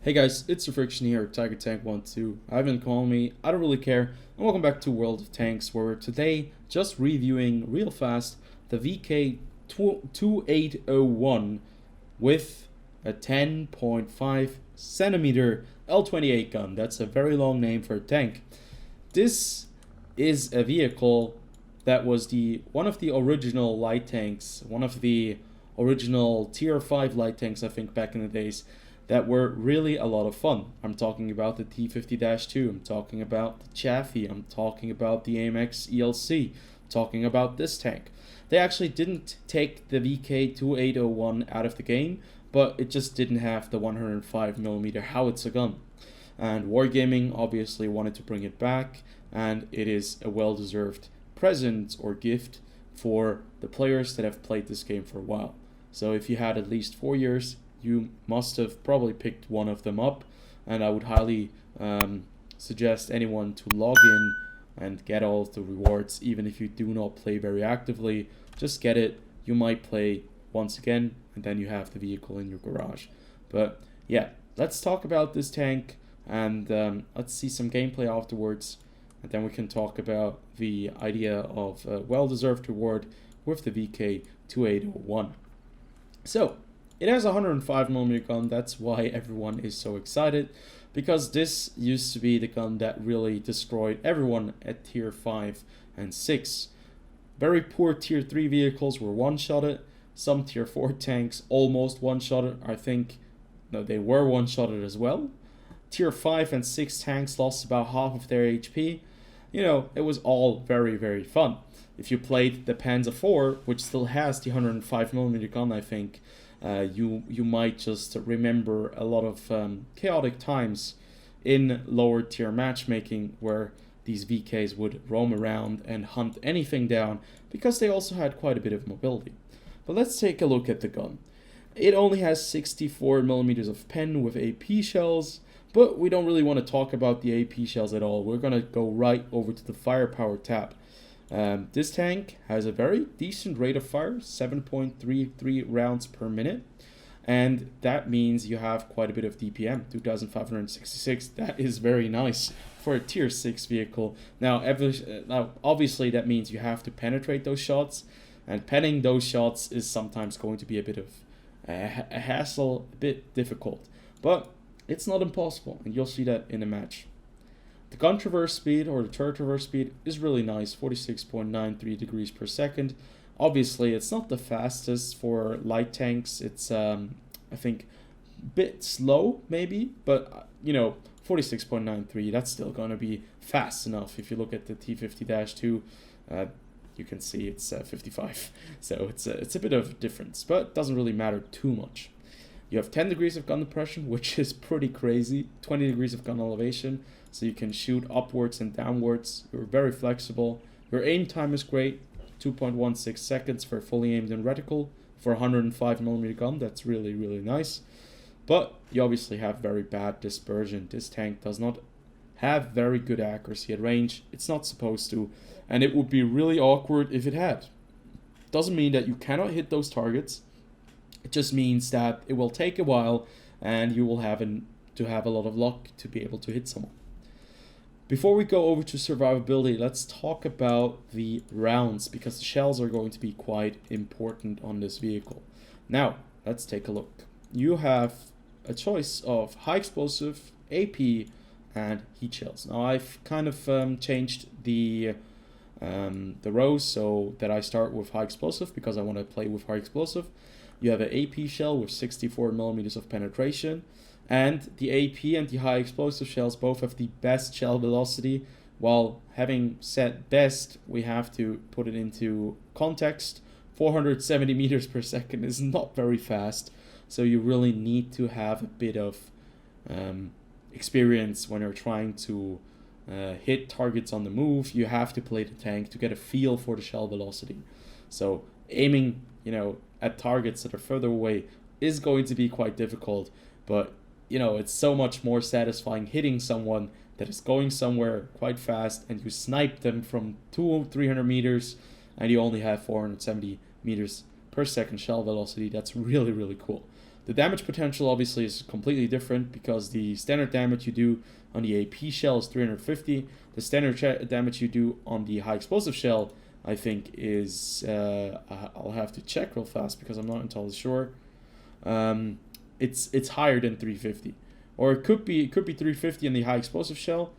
Hey guys, it's TheFrXion here, Tiger Tank 12. I've been calling me, I don't really care, and welcome back to World of Tanks, where we're today just reviewing real fast the VK2801 with a 10.5 centimeter L28 gun. That's a very long name for a tank. This is a vehicle that was one of the original light tanks, one of the original tier 5 light tanks, I think, back in the days, that were really a lot of fun. I'm talking about the T50-2, I'm talking about the Chaffee, I'm talking about the AMX ELC, talking about this tank. They actually didn't take the VK2801 out of the game, but it just didn't have the 105mm howitzer gun. And Wargaming obviously wanted to bring it back, and it is a well-deserved present or gift for the players that have played this game for a while. So if you had at least 4 years, you must have probably picked one of them up, and I would highly suggest anyone to log in and get all of the rewards, even if you do not play very actively. Just get it. You might play once again, and then you have the vehicle in your garage. But yeah, let's talk about this tank, and let's see some gameplay afterwards, and then we can talk about the idea of a well-deserved reward with the VK2801. So, it has a 105mm gun. That's why everyone is so excited, because this used to be the gun that really destroyed everyone at tier 5 and 6. Very poor tier 3 vehicles were one-shotted. Some tier 4 tanks almost one-shotted. I think, no, they were one-shotted as well. Tier 5 and 6 tanks lost about half of their HP. You know, it was all very, very fun. If you played the Panzer IV, which still has the 105mm gun, I think, you might just remember a lot of chaotic times in lower tier matchmaking where these VKs would roam around and hunt anything down, because they also had quite a bit of mobility. But let's take a look at the gun. It only has 64mm of pen with AP shells, but we don't really want to talk about the AP shells at all. We're going to go right over to the firepower tab. This tank has a very decent rate of fire, 7.33 rounds per minute, and that means you have quite a bit of DPM, 2566. That is very nice for a tier 6 vehicle. Now, obviously that means you have to penetrate those shots, and penning those shots is sometimes going to be a bit of a hassle, a bit difficult, but it's not impossible, and you'll see that in a match. The gun traverse speed, or the turret traverse speed, is really nice, 46.93 degrees per second. Obviously, it's not the fastest for light tanks. It's, I think, a bit slow, maybe, but, 46.93, that's still going to be fast enough. If you look at the T50-2, you can see it's 55. So it's a bit of a difference, but it doesn't really matter too much. You have 10 degrees of gun depression, which is pretty crazy, 20 degrees of gun elevation, so you can shoot upwards and downwards. You're very flexible. Your aim time is great, 2.16 seconds for fully aimed and reticle. For a 105mm gun, that's really, really nice. But you obviously have very bad dispersion. This tank does not have very good accuracy at range. It's not supposed to, and it would be really awkward if it had. Doesn't mean that you cannot hit those targets. It just means that it will take a while, and you will have to have a lot of luck to be able to hit someone. Before we go over to survivability, let's talk about the rounds, because the shells are going to be quite important on this vehicle. Now, let's take a look. You have a choice of high explosive, AP, and heat shells. Now, I've kind of changed the rows so that I start with high explosive, because I want to play with high explosive. You have an AP shell with 64mm of penetration, and the AP and the high explosive shells both have the best shell velocity. While having said best, we have to put it into context. 470 meters per second is not very fast, so you really need to have a bit of experience when you're trying to hit targets on the move. You have to play the tank to get a feel for the shell velocity. So aiming, at targets that are further away is going to be quite difficult, but it's so much more satisfying hitting someone that is going somewhere quite fast, and you snipe them from 200-300 meters, and you only have 470 meters per second shell velocity. That's really, really cool. The damage potential obviously is completely different because the standard damage you do on the AP shell is 350. The standard damage you do on the high explosive shell, I think, is I'll have to check real fast because I'm not entirely sure. It's higher than 350, or it could be 350 in the high explosive shell,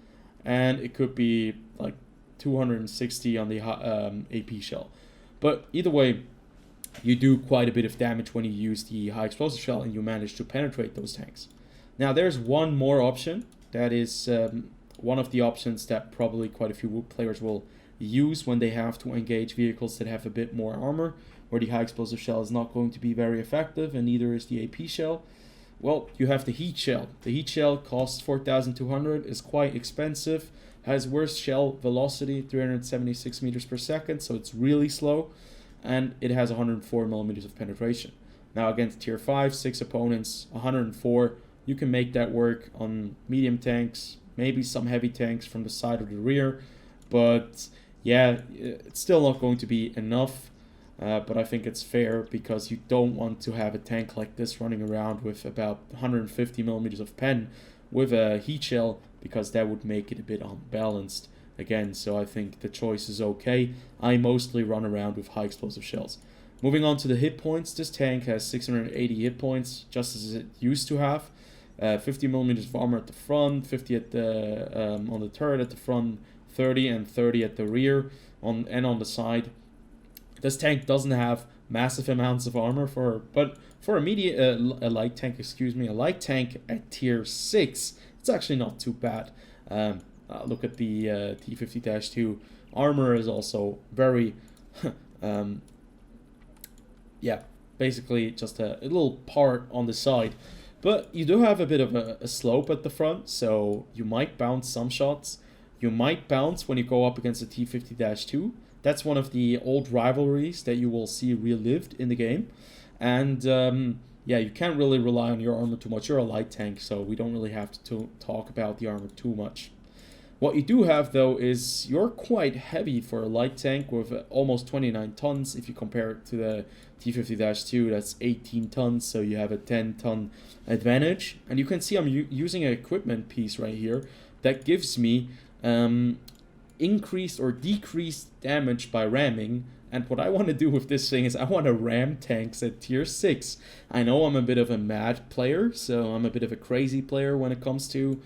and it could be like 260 on the AP shell. But either way, you do quite a bit of damage when you use the high explosive shell and you manage to penetrate those tanks. Now there's one more option that is one of the options that probably quite a few players will use when they have to engage vehicles that have a bit more armor, where the high explosive shell is not going to be very effective and neither is the AP shell. Well, you have the heat shell. The heat shell costs 4,200, is quite expensive, has worse shell velocity, 376 meters per second, so it's really slow, and it has 104 millimeters of penetration. Now against tier 5, 6 opponents, 104, you can make that work on medium tanks, maybe some heavy tanks from the side or the rear, but yeah, it's still not going to be enough. But I think it's fair because you don't want to have a tank like this running around with about 150 millimeters of pen with a heat shell, because that would make it a bit unbalanced again. So I think the choice is okay. I mostly run around with high explosive shells. Moving on to the hit points, this tank has 680 hit points, just as it used to have. 50 millimeters of armor at the front, 50 at the on the turret at the front, 30 and 30 at the rear and on the side. This tank doesn't have massive amounts of armor but for a light tank at tier 6, it's actually not too bad. Look at the T50-2. Armor is also very, yeah, basically just a little part on the side. But you do have a bit of a slope at the front, so you might bounce some shots. You might bounce when you go up against the T50-2. That's one of the old rivalries that you will see relived in the game. And yeah, you can't really rely on your armor too much. You're a light tank, so we don't really have to talk about the armor too much. What you do have, though, is you're quite heavy for a light tank with almost 29 tons. If you compare it to the T50-2, that's 18 tons, so you have a 10-ton advantage. And you can see I'm using an equipment piece right here that gives me increased or decreased damage by ramming. And what I want to do with this thing is I want to ram tanks at tier 6. I know I'm a bit of a mad player, so I'm a bit of a crazy player when it comes to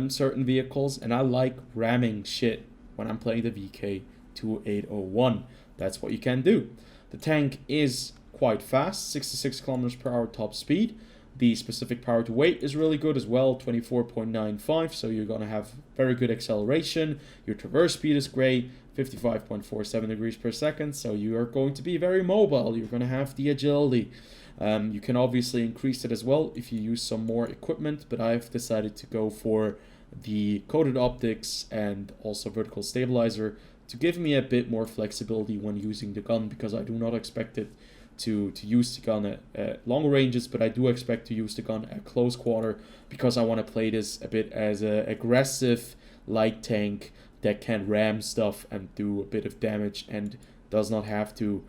certain vehicles, and I like ramming shit when I'm playing the VK2801. That's what you can do. The tank is quite fast, 66 kilometers per hour top speed. The specific power to weight is really good as well, 24.95, so you're going to have very good acceleration. Your traverse speed is great, 55.47 degrees per second, so you are going to be very mobile. You're going to have the agility. You can obviously increase it as well if you use some more equipment, but I've decided to go for the coated optics and also vertical stabilizer to give me a bit more flexibility when using the gun, because I do not expect it to use the gun at long ranges, but I do expect to use the gun at close quarter because I want to play this a bit as an aggressive light tank that can ram stuff and do a bit of damage and does not have to,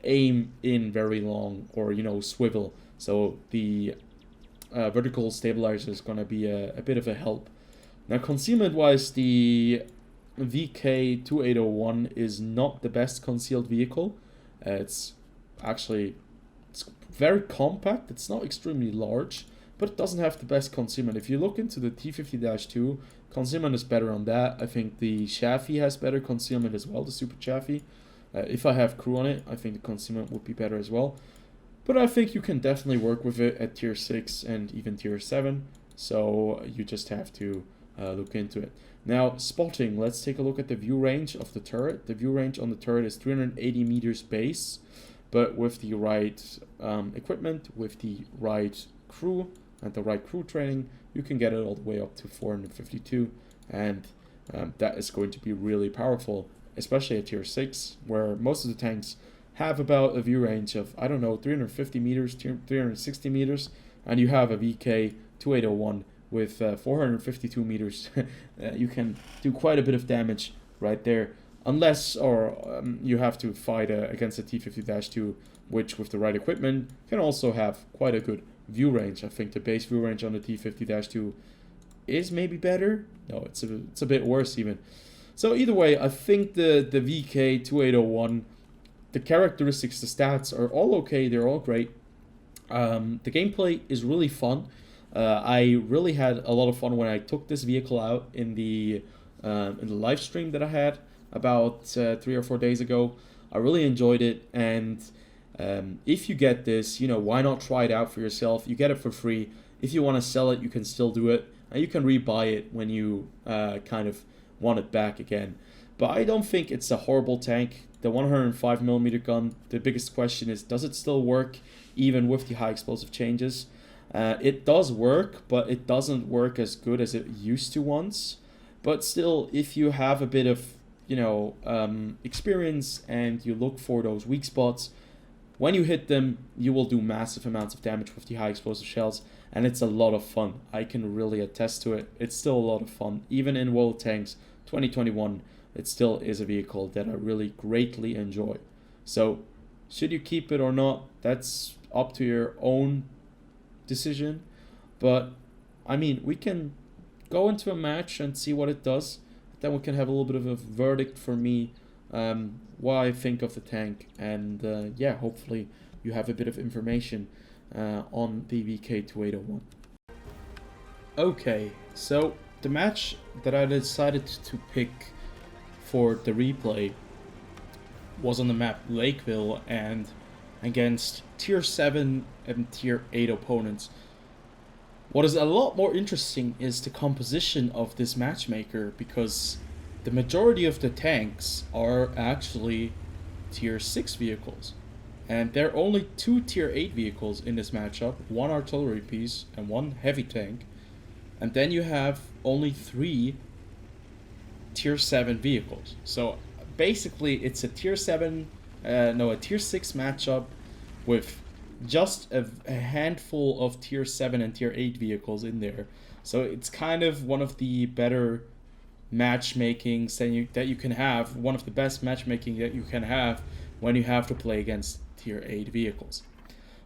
aim in very long or, swivel. So the vertical stabilizer is going to be a bit of a help. Now, concealment-wise, the VK2801 is not the best concealed vehicle. It's very compact. It's not extremely large, but it doesn't have the best concealment. If you look into the T50-2, concealment is better on that. I think the chassis has better concealment as well, the super chassis. If I have crew on it, I think the concealment would be better as well. But I think you can definitely work with it at tier 6 and even tier 7. So you just have to look into it. Now, spotting. Let's take a look at the view range of the turret. The view range on the turret is 380 meters base. But with the right equipment, with the right crew, and the right crew training, you can get it all the way up to 452. And that is going to be really powerful, especially at tier 6, where most of the tanks have about a view range of, 350 meters, 360 meters, and you have a VK2801 with 452 meters. You can do quite a bit of damage right there, unless you have to fight against a T50-2 which with the right equipment can also have quite a good view range. I think the base view range on the T50-2 is maybe better. No, it's a bit worse even. So either way, I think the VK2801, the characteristics, the stats are all okay. They're all great. The gameplay is really fun. I really had a lot of fun when I took this vehicle out in the live stream that I had about 3 or 4 days ago. I really enjoyed it, and if you get this, why not try it out for yourself? You get it for free. If you want to sell it, you can still do it, and you can rebuy it when you kind of want it back again. But I don't think it's a horrible tank. The 105mm gun, the biggest question is, does it still work even with the high explosive changes? It does work, but it doesn't work as good as it used to once. But still, if you have a bit of experience and you look for those weak spots, when you hit them, you will do massive amounts of damage with the high explosive shells, and it's a lot of fun. I can really attest to it. It's still a lot of fun. Even in World Tanks 2021, it still is a vehicle that I really greatly enjoy. So, should you keep it or not, that's up to your own decision. But, I mean, we can go into a match and see what it does. Then we can have a little bit of a verdict for me, what I think of the tank. And yeah, hopefully you have a bit of information on the VK2801. Okay, so the match that I decided to pick for the replay was on the map Lakeville and against tier 7 and tier 8 opponents. What is a lot more interesting is the composition of this matchmaker, because the majority of the tanks are actually tier 6 vehicles. And there are only 2 tier 8 vehicles in this matchup, 1 artillery piece and 1 heavy tank. And then you have only 3 tier 7 vehicles. So basically it's a tier 6 matchup with just a handful of tier 7 and tier 8 vehicles in there. So it's kind of one of the better matchmakings that you can have, one of the best matchmaking that you can have when you have to play against tier 8 vehicles.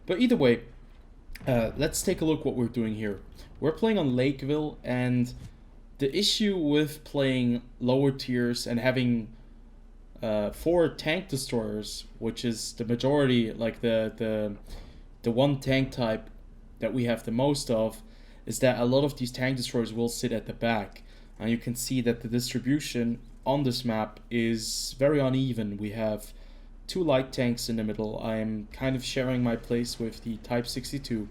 But either way, let's take a look what we're doing here. We're playing on Lakeville, and the issue with playing lower tiers and having 4 tank destroyers, which is the majority, like the one tank type that we have the most of, is that a lot of these tank destroyers will sit at the back. And you can see that the distribution on this map is very uneven. We have 2 light tanks in the middle. I am kind of sharing my place with the Type 62.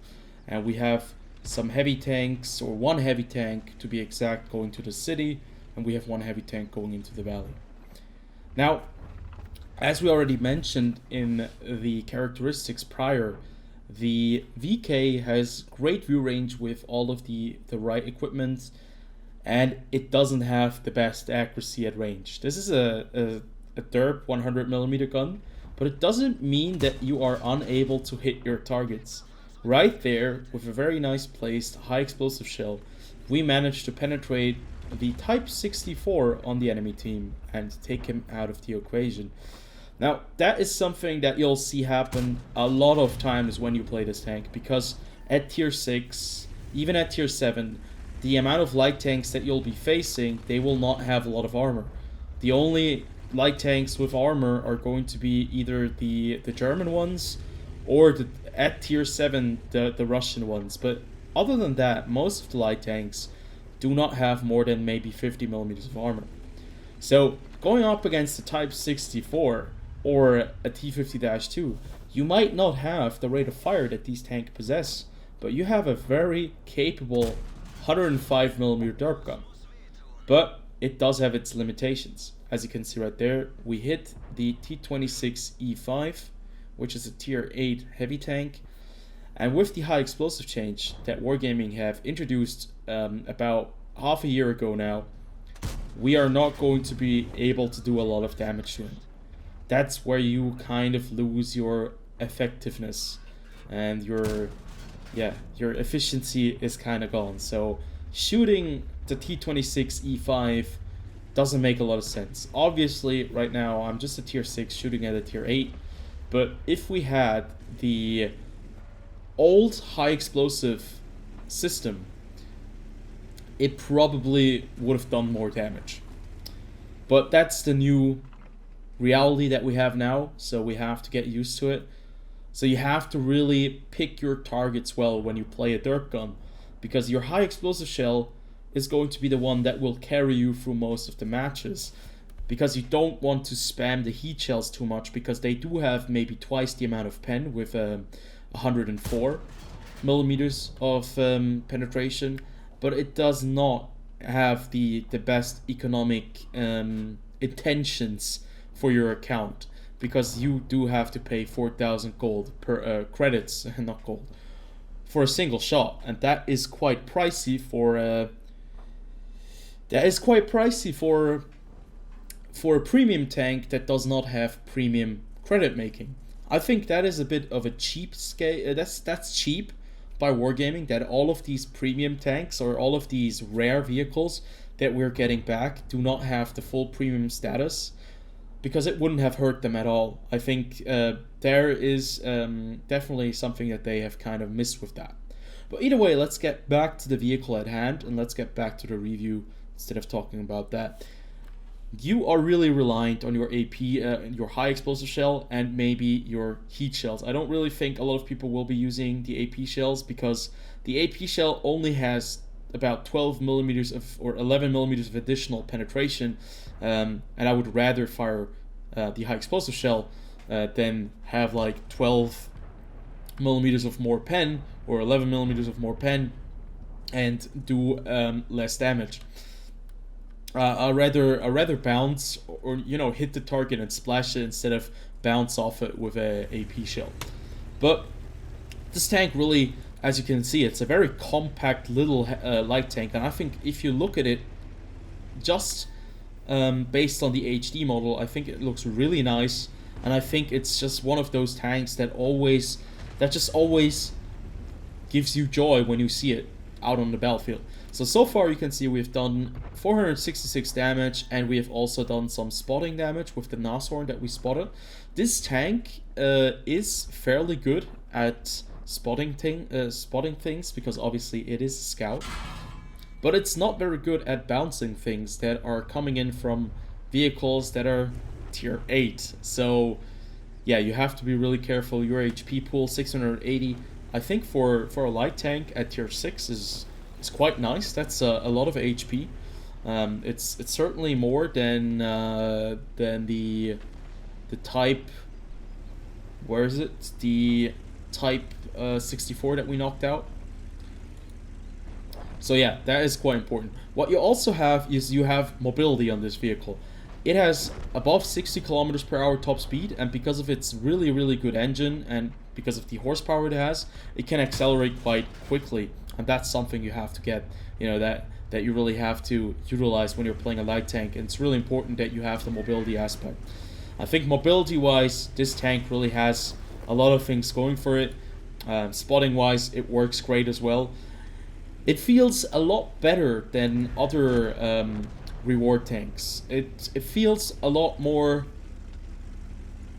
And we have some heavy tanks, or 1 heavy tank to be exact, going to the city. And we have 1 heavy tank going into the valley. Now, as we already mentioned in the characteristics prior, the VK has great view range with all of the right equipment, and it doesn't have the best accuracy at range. This is a derp 100mm gun, but it doesn't mean that you are unable to hit your targets. Right there, with a very nice placed high explosive shell, we managed to penetrate the Type 64 on the enemy team and take him out of the equation. Now, that is something that you'll see happen a lot of times when you play this tank, because at tier 6, even at tier 7, the amount of light tanks that you'll be facing, they will not have a lot of armor. The only light tanks with armor are going to be either the German ones, or at tier 7, the Russian ones. But other than that, most of the light tanks do not have more than maybe 50mm of armor. So, going up against the Type 64, or a T50-2, you might not have the rate of fire that these tanks possess, but you have a very capable 105mm derp gun. But it does have its limitations. As you can see right there, we hit the T26E5, which is a tier 8 heavy tank, and with the high explosive change that Wargaming have introduced about half a year ago now, we are not going to be able to do a lot of damage to him. That's where you kind of lose your effectiveness, and your efficiency is kind of gone. So shooting the T26E5 doesn't make a lot of sense. Obviously, right now I'm just a tier 6 shooting at a tier 8, But if we had the old high explosive system, it probably would have done more damage. But that's the new reality that we have now, so we have to get used to it. So you have to really pick your targets well when you play a dirt gun, because your high explosive shell is going to be the one that will carry you through most of the matches, because you don't want to spam the heat shells too much, because they do have maybe twice the amount of pen with 104 millimeters of penetration, but it does not have the best economic intentions for your account, because you do have to pay 4,000 gold per credits, not gold, for a single shot, and that is quite pricey for for a premium tank that does not have premium credit making. I think that is a bit of a cheap scale. That's cheap by wargaming, that all of these premium tanks or all of these rare vehicles that we're getting back do not have the full premium status, because it wouldn't have hurt them at all. I think there is definitely something that they have kind of missed with that. But either way, let's get back to the vehicle at hand and let's get back to the review instead of talking about that. You are really reliant on your AP, your high explosive shell, and maybe your heat shells. I don't really think a lot of people will be using the AP shells, because the AP shell only has about 12 millimeters of, or 11 millimeters of additional penetration, and I would rather fire the high explosive shell than have like 12 millimeters of more pen or 11 millimeters of more pen and do less damage. I'd rather bounce or hit the target and splash it instead of bounce off it with a AP shell. But this tank really, as you can see, it's a very compact little light tank, and I think if you look at it just based on the HD model, I think it looks really nice, and I think it's just one of those tanks that just always gives you joy when you see it out on the battlefield. So far you can see we've done 466 damage, and we have also done some spotting damage with the Nashorn that we spotted. This tank is fairly good at spotting things, because obviously it is a scout, but it's not very good at bouncing things that are coming in from vehicles that are tier 8. So yeah, you have to be really careful. Your HP pool 680, I think for a light tank at tier 6 is quite nice. That's a lot of HP. It's certainly more than the type. Where is it? The type 64 that we knocked out. So yeah, that is quite important. What you also have is you have mobility on this vehicle. It has above 60 kilometers per hour top speed, and because of its really good engine and because of the horsepower it has, it can accelerate quite quickly. And that's something you have to get, that you really have to utilize when you're playing a light tank. And it's really important that you have the mobility aspect. I think mobility-wise, this tank really has a lot of things going for it. Spotting-wise, it works great as well. It feels a lot better than other reward tanks. It feels a lot more...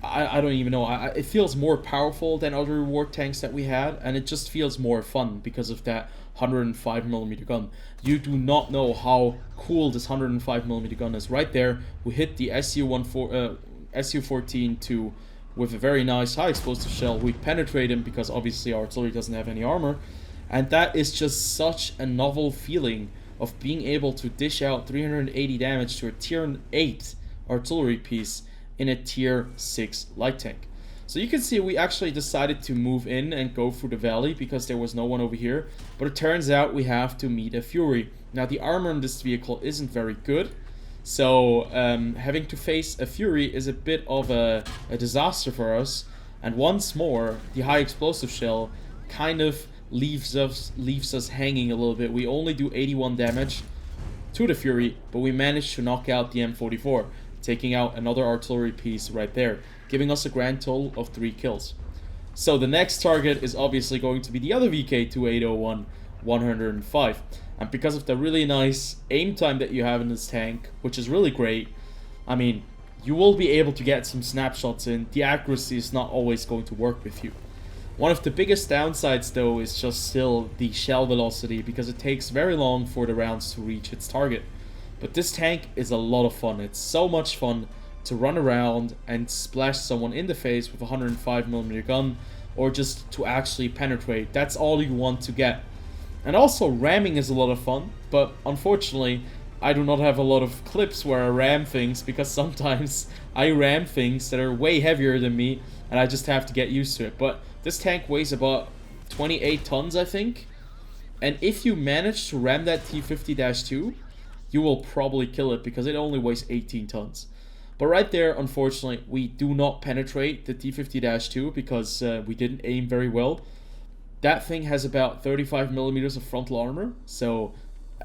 I don't even know. It feels more powerful than other reward tanks that we had, and it just feels more fun because of that 105mm gun. You do not know how cool this 105mm gun is. Right there, we hit the SU-14 with a very nice high explosive shell. We penetrate him because obviously our artillery doesn't have any armor, and that is just such a novel feeling of being able to dish out 380 damage to a tier 8 artillery piece in a tier 6 light tank. So you can see we actually decided to move in and go through the valley because there was no one over here, but it turns out we have to meet a Fury. Now the armor in this vehicle isn't very good, so having to face a Fury is a bit of a disaster for us, and once more the high explosive shell kind of leaves us hanging a little bit. We only do 81 damage to the Fury, but we managed to knock out the M44, taking out another artillery piece right there, giving us a grand total of 3 kills. So the next target is obviously going to be the other VK2801 105. And because of the really nice aim time that you have in this tank, which is really great, I mean, you will be able to get some snapshots in. The accuracy is not always going to work with you. One of the biggest downsides though is just still the shell velocity, because it takes very long for the rounds to reach its target. But this tank is a lot of fun. It's so much fun to run around and splash someone in the face with a 105mm gun, or just to actually penetrate. That's all you want to get. And also ramming is a lot of fun, but unfortunately I do not have a lot of clips where I ram things, because sometimes I ram things that are way heavier than me and I just have to get used to it. But this tank weighs about 28 tons, I think. And if you manage to ram that T50-2, you will probably kill it, because it only weighs 18 tons. But right there, unfortunately, we do not penetrate the T50-2 because we didn't aim very well. That thing has about 35mm of frontal armor, so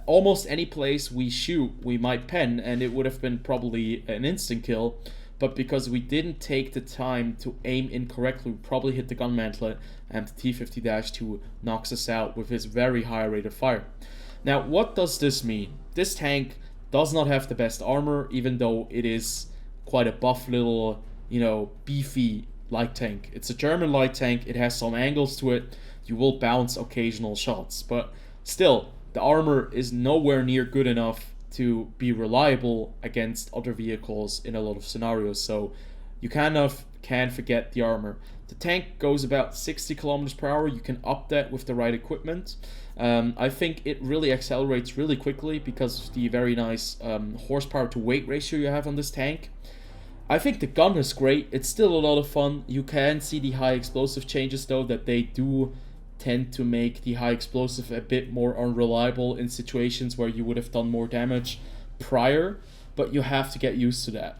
almost any place we shoot, we might pen, and it would have been probably an instant kill. But because we didn't take the time to aim incorrectly, we probably hit the gun mantlet, and the T50-2 knocks us out with his very high rate of fire. Now, what does this mean? This tank does not have the best armor, even though it is quite a buff little, you know, beefy light tank. It's a German light tank, it has some angles to it, you will bounce occasional shots, but still, the armor is nowhere near good enough to be reliable against other vehicles in a lot of scenarios, so you kind of can forget the armor. The tank goes about 60 kilometers per hour. You can up that with the right equipment. I think it really accelerates really quickly because of the very nice horsepower to weight ratio you have on this tank. I think the gun is great. It's still a lot of fun. You can see the high explosive changes though, that they do tend to make the high explosive a bit more unreliable in situations where you would have done more damage prior, but you have to get used to that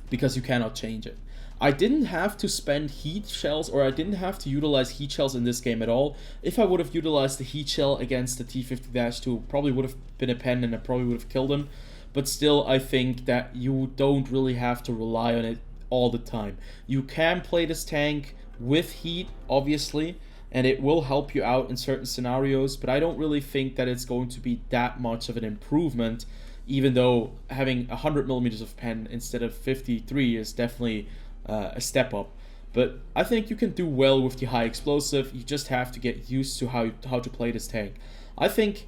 because you cannot change it. I didn't have to spend heat shells, or I didn't have to utilize heat shells in this game at all. If I would have utilized the heat shell against the T50-2, probably would have been a pen and I probably would have killed him. But still, I think that you don't really have to rely on it all the time. You can play this tank with heat, obviously, and it will help you out in certain scenarios, but I don't really think that it's going to be that much of an improvement, even though having 100mm of pen instead of 53 is definitely a step up. But I think you can do well with the high explosive. You just have to get used to how to play this tank. I think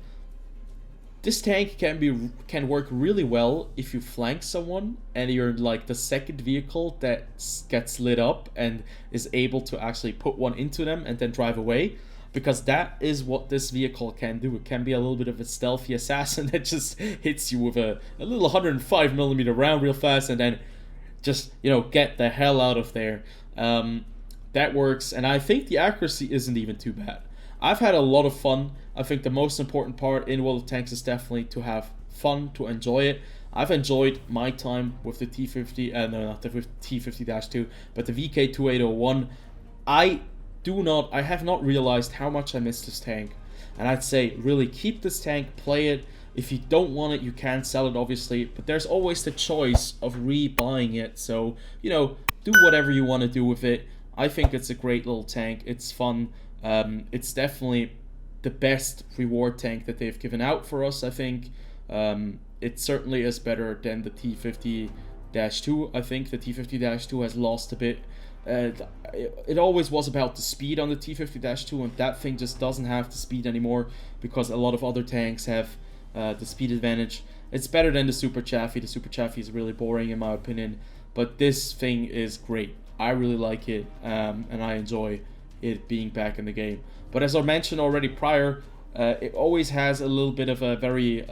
this tank can work really well if you flank someone and you're like the second vehicle that gets lit up and is able to actually put one into them and then drive away, because that is what this vehicle can do. It can be a little bit of a stealthy assassin that just hits you with a little 105mm round real fast and then just, you know, get the hell out of there. That works, and I think the accuracy isn't even too bad. I've had a lot of fun. I think the most important part in World of Tanks is definitely to have fun, to enjoy it. I've enjoyed my time with the T50, no, not the T50-2, but the VK2801. I have not realized how much I miss this tank. And I'd say really keep this tank, play it. If you don't want it, you can sell it, obviously, but there's always the choice of re-buying it. So, you know, do whatever you want to do with it. I think it's a great little tank. It's fun. It's definitely the best reward tank that they've given out for us, I think. It certainly is better than the T50-2. I think the T50-2 has lost a bit. It always was about the speed on the T50-2, and that thing just doesn't have the speed anymore because a lot of other tanks have the speed advantage. It's better than the Super Chaffee. The Super Chaffee is really boring in my opinion, but this thing is great. I really like it, and I enjoy it being back in the game. But as I mentioned already prior, it always has a little bit of a very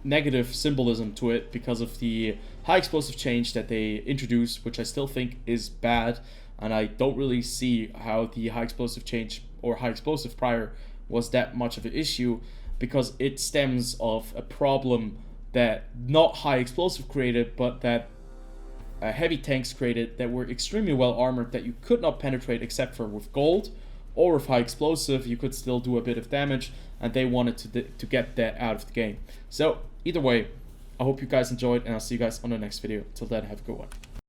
negative symbolism to it because of the high explosive change that they introduced, which I still think is bad, and I don't really see how the high explosive change or high explosive prior was that much of an issue, because it stems of a problem that not high explosive created, but that heavy tanks created that were extremely well armored that you could not penetrate except for with gold, or with high explosive you could still do a bit of damage, and they wanted to get that out of the game. So either way, I hope you guys enjoyed, and I'll see you guys on the next video. Till then, have a good one.